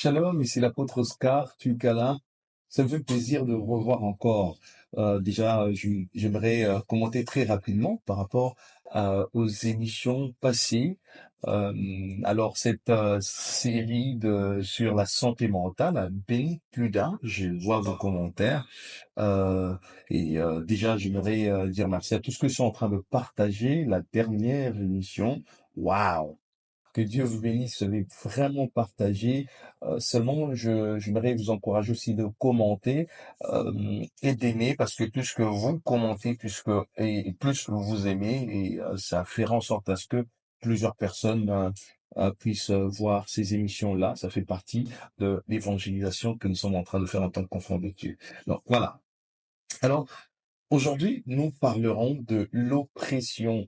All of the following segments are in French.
Shalom, ici l'apôtre Oscar Tuikala. Ça me fait plaisir de vous revoir encore. J'aimerais commenter très rapidement par rapport aux émissions passées. Alors, cette série sur la santé mentale a béni plus d'un. Je vois vos commentaires. Déjà, j'aimerais dire merci à tous ceux qui sont en train de partager la dernière émission. Waouh! Que Dieu vous bénisse, je vais vraiment partager. Seulement, j'aimerais vous encourager aussi de commenter et d'aimer, parce que plus que vous commentez, plus vous aimez, ça fait en sorte à ce que plusieurs personnes puissent voir ces émissions-là. Ça fait partie de l'évangélisation que nous sommes en train de faire en tant qu'enfants de Dieu. Donc voilà. Alors, aujourd'hui, nous parlerons de l'oppression.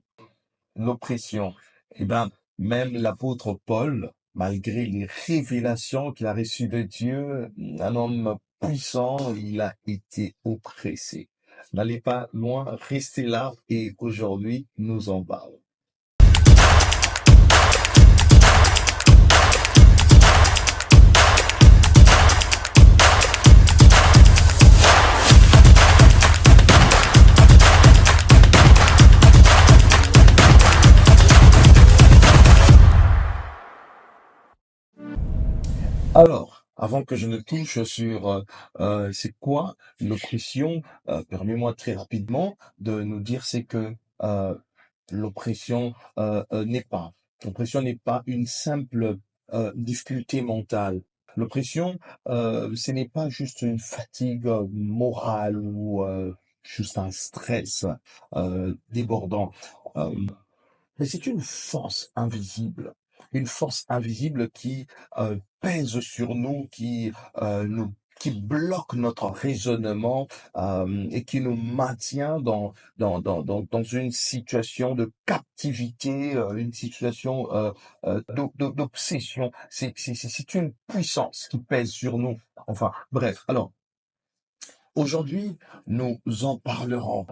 L'oppression. Eh ben, même l'apôtre Paul, malgré les révélations qu'il a reçues de Dieu, un homme puissant, il a été oppressé. N'allez pas loin, restez là et aujourd'hui, nous en parlons. Alors, avant que je ne touche sur c'est quoi l'oppression, permets-moi très rapidement de nous dire c'est que euh, l'oppression l'oppression n'est pas une simple difficulté mentale. L'oppression, ce n'est pas juste une fatigue morale ou juste un stress débordant. Euh, mais c'est une force invisible qui pèse sur nous, qui bloque notre raisonnement et qui nous maintient dans une situation de captivité, une situation d'obsession. C'est une puissance qui pèse sur nous. Enfin, bref. Alors, aujourd'hui, nous en parlerons.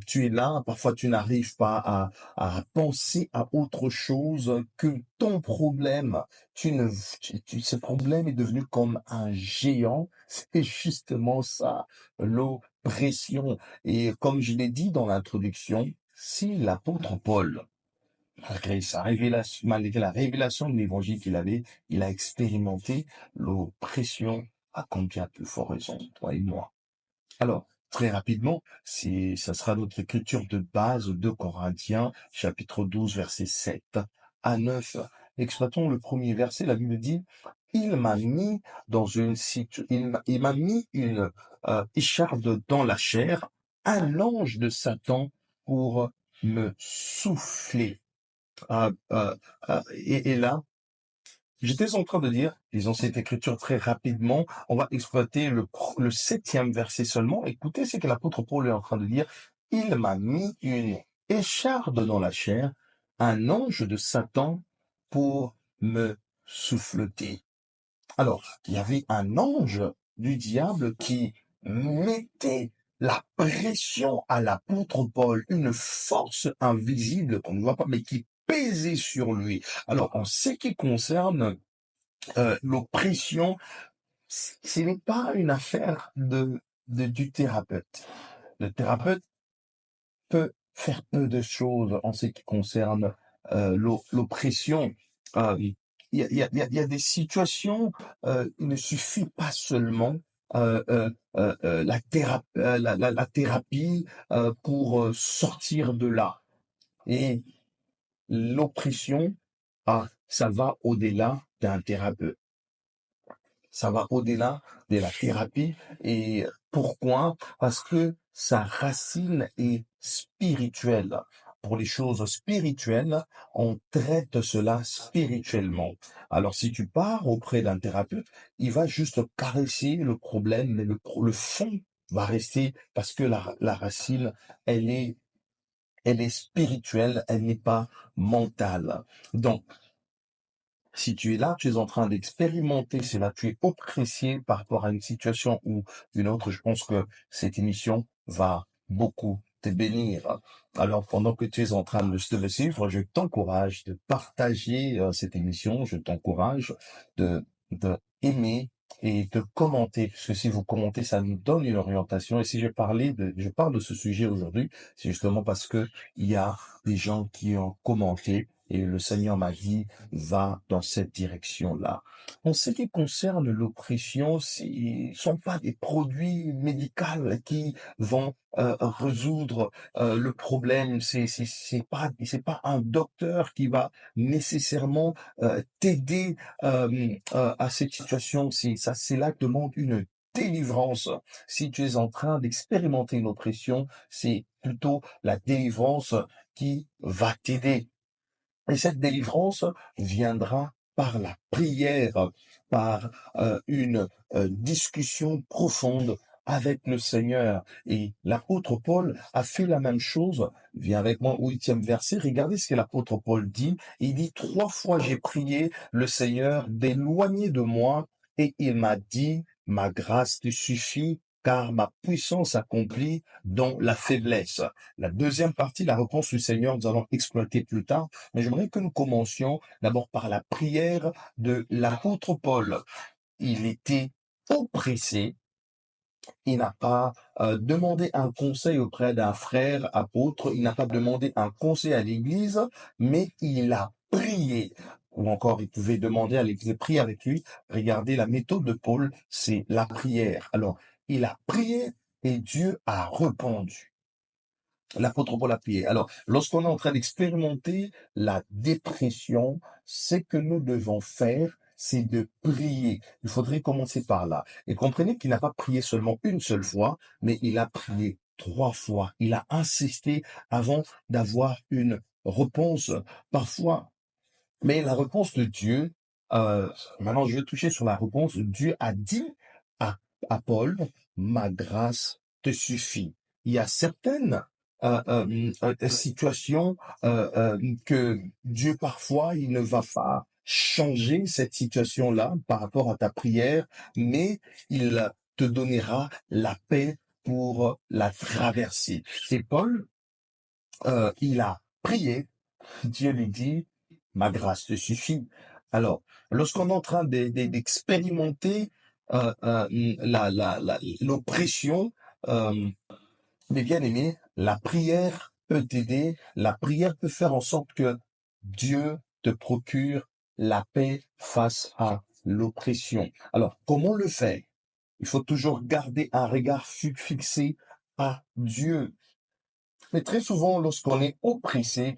Tu es là, parfois tu n'arrives pas à penser à autre chose que ton problème. Ce problème est devenu comme un géant. C'est justement ça, l'oppression. Et comme je l'ai dit dans l'introduction, si l'apôtre Paul, malgré la révélation de l'évangile qu'il avait, il a expérimenté l'oppression à combien de fois raison, toi et moi. Alors, très rapidement, ça sera notre écriture de base, 2 Corinthiens, chapitre 12, versets 7 à 9. Exploitons le premier verset, la Bible dit, il m'a mis il m'a mis une écharde dans la chair, un ange de Satan pour me souffler. Et là, j'étais en train de dire, disons cette écriture très rapidement, on va exploiter le 7e verset seulement. Écoutez ce que l'apôtre Paul est en train de dire. Il m'a mis une écharde dans la chair, un ange de Satan pour me souffleter. Alors, il y avait un ange du diable qui mettait la pression à l'apôtre Paul, une force invisible qu'on ne voit pas, mais qui pesait sur lui. Alors, en ce qui concerne l'oppression, ce n'est pas une affaire du thérapeute. Le thérapeute peut faire peu de choses en ce qui concerne l'oppression. Il y a des situations, il ne suffit pas seulement la thérapie pour sortir de là. Et l'oppression, ça va au-delà d'un thérapeute. Ça va au-delà de la thérapie. Et pourquoi? Parce que sa racine est spirituelle. Pour les choses spirituelles, on traite cela spirituellement. Alors, si tu pars auprès d'un thérapeute, il va juste caresser le problème, mais le fond va rester parce que la racine, elle est spirituelle, elle n'est pas mentale. Donc, si tu es là, tu es en train d'expérimenter cela, tu es oppressé par rapport à une situation ou une autre, je pense que cette émission va beaucoup te bénir. Alors, pendant que tu es en train de le suivre, je t'encourage de partager cette émission, je t'encourage de de aimer et de commenter, parce que si vous commentez, ça nous donne une orientation. Et si je parle de ce sujet aujourd'hui, c'est justement parce que il y a des gens qui ont commenté et le Seigneur m'a dit, va dans cette direction-là. En ce qui concerne l'oppression, ce sont pas des produits médicaux qui vont résoudre le problème. C'est pas un docteur qui va nécessairement t'aider à cette situation. Cela demande une délivrance. Si tu es en train d'expérimenter une oppression, c'est plutôt la délivrance qui va t'aider. Et cette délivrance viendra par la prière, par une discussion profonde avec le Seigneur. Et l'apôtre Paul a fait la même chose. Viens avec moi au 8e verset. Regardez ce que l'apôtre Paul dit. Il dit, 3 fois j'ai prié le Seigneur d'éloigner de moi, et il m'a dit, ma grâce te suffit, car ma puissance accomplit dans la faiblesse. La deuxième partie, la réponse du Seigneur, nous allons exploiter plus tard. Mais j'aimerais que nous commencions d'abord par la prière de l'apôtre Paul. Il était oppressé. Il n'a pas demandé un conseil auprès d'un frère apôtre. Il n'a pas demandé un conseil à l'église, mais il a prié. Ou encore, il pouvait demander à l'église de prier avec lui. Regardez, la méthode de Paul, c'est la prière. Alors, il a prié et Dieu a répondu. L'apôtre Paul a prié. Alors, lorsqu'on est en train d'expérimenter la dépression, ce que nous devons faire, c'est de prier. Il faudrait commencer par là. Et comprenez qu'il n'a pas prié seulement une seule fois, mais il a prié 3 fois. Il a insisté avant d'avoir une réponse. Parfois, mais la réponse de Dieu, maintenant je vais toucher sur la réponse. Dieu a dit à, à Paul, ma grâce te suffit. Il y a certaines situations que Dieu parfois, il ne va pas changer cette situation-là par rapport à ta prière, mais il te donnera la paix pour la traverser. Et Paul, il a prié. Dieu lui dit, ma grâce te suffit. Alors, lorsqu'on est en train d'expérimenter l'oppression, euh, mes bien-aimés, la prière peut t'aider, la prière peut faire en sorte que Dieu te procure la paix face à l'oppression. Alors, comment le faire? Il faut toujours garder un regard fixé à Dieu. Mais très souvent, lorsqu'on est oppressé,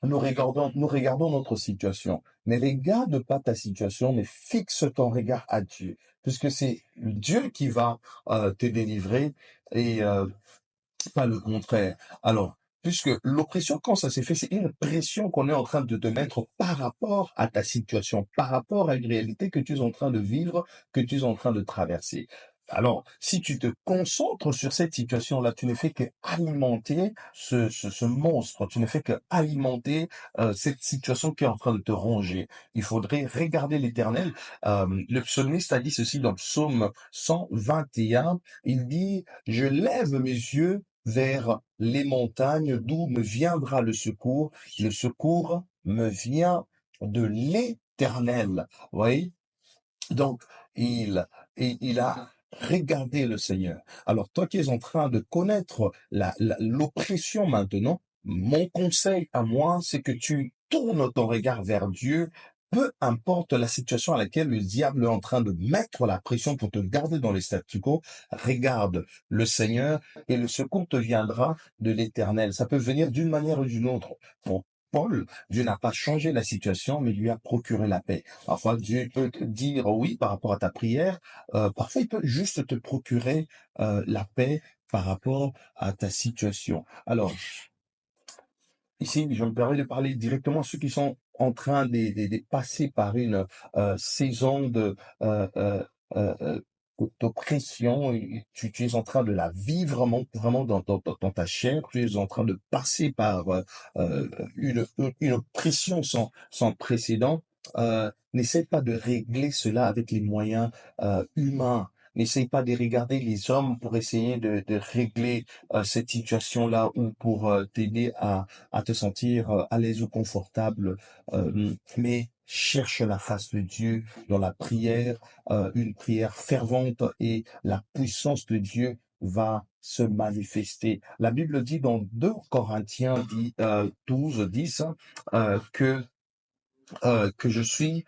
nous regardons notre situation. Mais regarde pas ta situation, mais fixe ton regard à Dieu. Puisque c'est Dieu qui va te délivrer et pas le contraire. Alors, puisque l'oppression, quand ça s'est fait, c'est une pression qu'on est en train de te mettre par rapport à ta situation, par rapport à une réalité que tu es en train de vivre, que tu es en train de traverser. Alors, si tu te concentres sur cette situation-là, tu ne fais que alimenter ce monstre, tu ne fais que alimenter cette situation qui est en train de te ronger. Il faudrait regarder l'Éternel. Le psalmiste a dit ceci dans le psaume 121. Il dit, je lève mes yeux vers les montagnes d'où me viendra le secours. Le secours me vient de l'Éternel. Vous voyez? Donc, il a regardé le Seigneur. Alors, toi qui es en train de connaître l'oppression maintenant, mon conseil à moi, c'est que tu tournes ton regard vers Dieu, peu importe la situation à laquelle le diable est en train de mettre la pression pour te garder dans les statu quo, regarde le Seigneur et le secours te viendra de l'Éternel. Ça peut venir d'une manière ou d'une autre. Pour Paul, Dieu n'a pas changé la situation, mais lui a procuré la paix. Parfois, Dieu peut te dire oui par rapport à ta prière. Parfois, il peut juste te procurer la paix par rapport à ta situation. Alors, ici, je me permets de parler directement à ceux qui sont en train de passer par une saison euh, euh, euh, d'oppression. Et tu es en train de la vivre vraiment, vraiment dans ta chair. Tu es en train de passer par euh, une oppression sans précédent. N'essaie pas de régler cela avec les moyens humains. N'essaye pas de regarder les hommes pour essayer de régler cette situation-là ou pour t'aider à te sentir à l'aise ou confortable. Mais cherche la face de Dieu dans la prière, une prière fervente et la puissance de Dieu va se manifester. La Bible dit dans 2 Corinthiens 12, 10 que je suis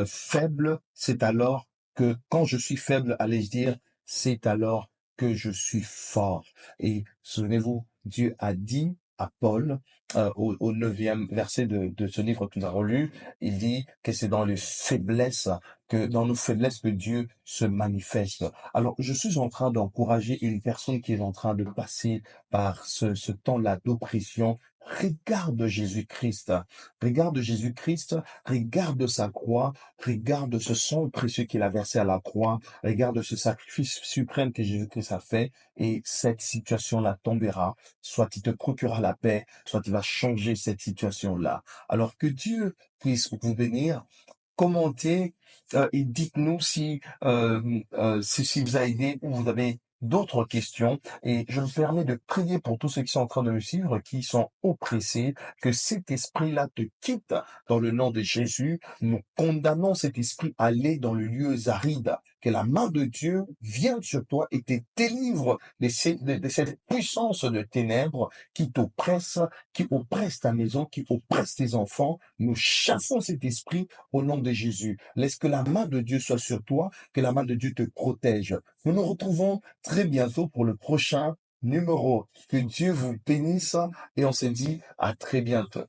faible, c'est alors que quand je suis faible, allez-je dire, c'est alors que je suis fort. Et souvenez-vous, Dieu a dit à Paul, au 9e verset de ce livre que nous avons lu, il dit que c'est dans les faiblesses, que dans nos faiblesses que Dieu se manifeste. Alors, je suis en train d'encourager une personne qui est en train de passer par ce temps-là d'oppression. Regarde Jésus-Christ. Regarde Jésus-Christ, regarde sa croix, regarde ce sang précieux qu'il a versé à la croix, regarde ce sacrifice suprême que Jésus-Christ a fait, et cette situation-là tombera. Soit il te procurera la paix, soit il va changer cette situation-là. Alors que Dieu puisse vous bénir. Commentez et dites-nous si vous a aidé ou vous avez d'autres questions. Et je me permets de prier pour tous ceux qui sont en train de me suivre, qui sont oppressés, que cet esprit-là te quitte dans le nom de Jésus. Nous condamnons cet esprit à aller dans le lieu aride. Que la main de Dieu vienne sur toi et te délivre de cette puissance de ténèbres qui t'oppresse, qui oppresse ta maison, qui oppresse tes enfants. Nous chassons cet esprit au nom de Jésus. Laisse que la main de Dieu soit sur toi, que la main de Dieu te protège. Nous nous retrouvons très bientôt pour le prochain numéro. Que Dieu vous bénisse et on se dit à très bientôt.